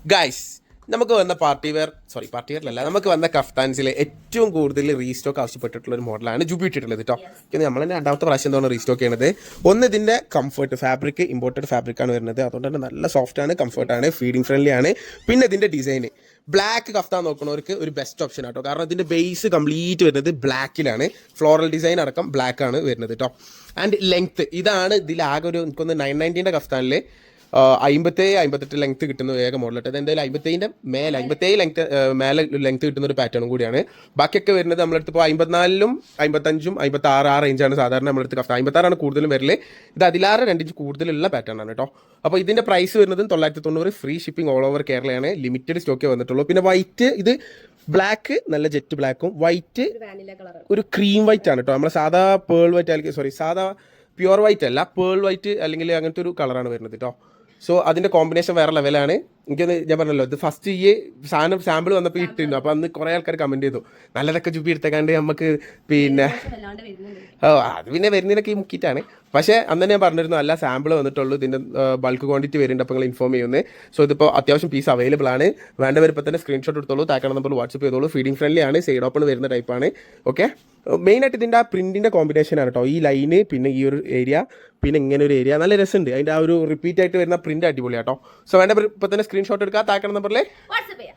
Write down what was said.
Guys നമുക്ക് വന്ന party wear അല്ല നമുക്ക് വന്ന കഫ്താൻസിൽ ഏറ്റവും കൂടുതൽ റീസ്റ്റോക്ക് ആവശ്യപ്പെട്ടിട്ടുള്ള ഒരു മോഡലാണ് ജൂബി ഇട്ടിട്ടുള്ളത് കേട്ടോ. നമ്മൾ തന്നെ രണ്ടാമത്തെ പ്രാവശ്യം എന്താണ് റീസ്റ്റോക്ക് ചെയ്യണത്. ഒന്ന് ഇതിൻ്റെ കംഫർട്ട്, ഫാബ്രിക് ഇമ്പോർട്ടഡ് ഫാബ്രിക്കാണ് വരുന്നത്, അതുകൊണ്ട് തന്നെ നല്ല സോഫ്റ്റ് ആണ്, കംഫർട്ടാണ്, ഫീഡിങ് ഫ്രണ്ട്ലി ആണ്. പിന്നെ ഇതിൻ്റെ ഡിസൈന് ബ്ലാക്ക് കഫ്താൻ നോക്കുന്നവർക്ക് ഒരു ബെസ്റ്റ് ഓപ്ഷൻ ആട്ടോ, കാരണം ഇതിൻ്റെ ബേസ് കംപ്ലീറ്റ് വരുന്നത് ബ്ലാക്കിലാണ്, ഫ്ലോറൽ ഡിസൈൻ അടക്കം ബ്ലാക്ക് ആണ് വരുന്നത് കേട്ടോ. ആൻഡ് ലെങ്ത്ത് ഇതാണ് ഇതിലാകെ ഒരു എനിക്കൊന്ന് 990 കഫ്താനിൽ 57-58 ലെങ്ത്ത് കിട്ടുന്ന വേഗ മോഡൽ കേട്ടോ. എന്തായാലും 57 മേലെ ലെങ്ത്ത് കിട്ടുന്ന ഒരു പാറ്റേണും കൂടിയാണ്. ബാക്കിയൊക്കെ വരുന്നത് നമ്മളടുത്ത് ഇപ്പോൾ 54-ലും 55-ഉം 56 ആ റേഞ്ചാണ് സാധാരണ നമ്മളടുത്ത് കഫ്താൻ. 56 കൂടുതലും വരല്. ഇത് അതിലാറ് 2 ഇഞ്ച് കൂടുതലുള്ള പാറ്റേൺ ആണ് കേട്ടോ. അപ്പോൾ ഇതിൻ്റെ പ്രൈസ് വരുന്നത് 990, ഫ്രീ ഷിപ്പിംഗ് ഓൾ ഓവർ കേരളയാണ്, ലിമിറ്റഡ് സ്റ്റോക്കേ വന്നിട്ടുള്ളൂ. പിന്നെ വൈറ്റ്, ഇത് ബ്ലാക്ക് നല്ല ജെറ്റ് ബ്ലാക്കും, വൈറ്റ് ഒരു ക്രീം വൈറ്റ് ആണ് കേട്ടോ. നമ്മളെ സാധാ പേൾ വൈറ്റ് അല്ലെങ്കിൽ സാധാ പ്യുവർ വൈറ്റ് അല്ല, പേൾ വൈറ്റ് അല്ലെങ്കിൽ അങ്ങനത്തെ ഒരു കളറാണ് വരുന്നത് കേട്ടോ. സോ അതിൻ്റെ കോമ്പിനേഷൻ വേറെ ലെവലാണ്. എനിക്കൊന്ന് ഞാൻ പറഞ്ഞല്ലോ, ഇത് ഫസ്റ്റ് ഈ സാധനം സാമ്പിൾ വന്നപ്പോൾ ഇട്ടിരുന്നു. അപ്പോൾ അന്ന് കുറേ ആൾക്കാർ കമൻറ്റ് ചെയ്തു നല്ലതൊക്കെ ജുബി എടുത്തേക്കാണ്ട് നമുക്ക് പിന്നെ അത് പിന്നെ വരുന്നതിനൊക്കെ ഈ മുക്കിയിട്ടാണ്. പക്ഷേ അന്ന് ഞാൻ പറഞ്ഞിരുന്നു അല്ല, സാമ്പിൾ വന്നിട്ടുള്ളൂ, ഇതിൻ്റെ ബൾക്ക് ക്വാണ്ടിറ്റി വരുന്നുണ്ട്, അപ്പോൾ നിങ്ങൾ ഇൻഫോം ചെയ്യുന്നത്. സോ ഇതിപ്പോൾ അത്യാവശ്യം പീസ് അവൈലബിൾ ആണ്. വേണ്ടവർ ഇപ്പോൾ തന്നെ സ്ക്രീൻഷോട്ട് എടുത്തോളൂ, താക്കണം നമ്പർ വാട്സപ്പ് ചെയ്തോളൂ. ഫീഡിംഗ് ഫ്രണ്ട്ലി ആണ്, സൈഡ് ഓപ്പൺ വരുന്ന ടൈപ്പാണ്. ഓക്കെ, മെയിനായിട്ട് ഇതിൻ്റെ ആ പ്രിൻറ്റിൻ്റെ കോമ്പിനേഷനാണ് കേട്ടോ. ഈ ലൈന് പിന്നെ ഈ ഒരു ഏരിയ പിന്നെ ഇങ്ങനെ ഒരു ഏരിയ നല്ല രസമുണ്ട്. അതിൻ്റെ ആ ഒരു റിപ്പീറ്റ് ആയിട്ട് വരുന്ന പ്രിൻ്റ് അടിപൊളിയാട്ടോ. സോ വേണ്ടവർ ഇപ്പോൾ തന്നെ സ്ക്രീൻഷോട്ട് എടുക്കുക, താക്കണം നമ്പറിൽ വാട്സപ്പ് ചെയ്യാം.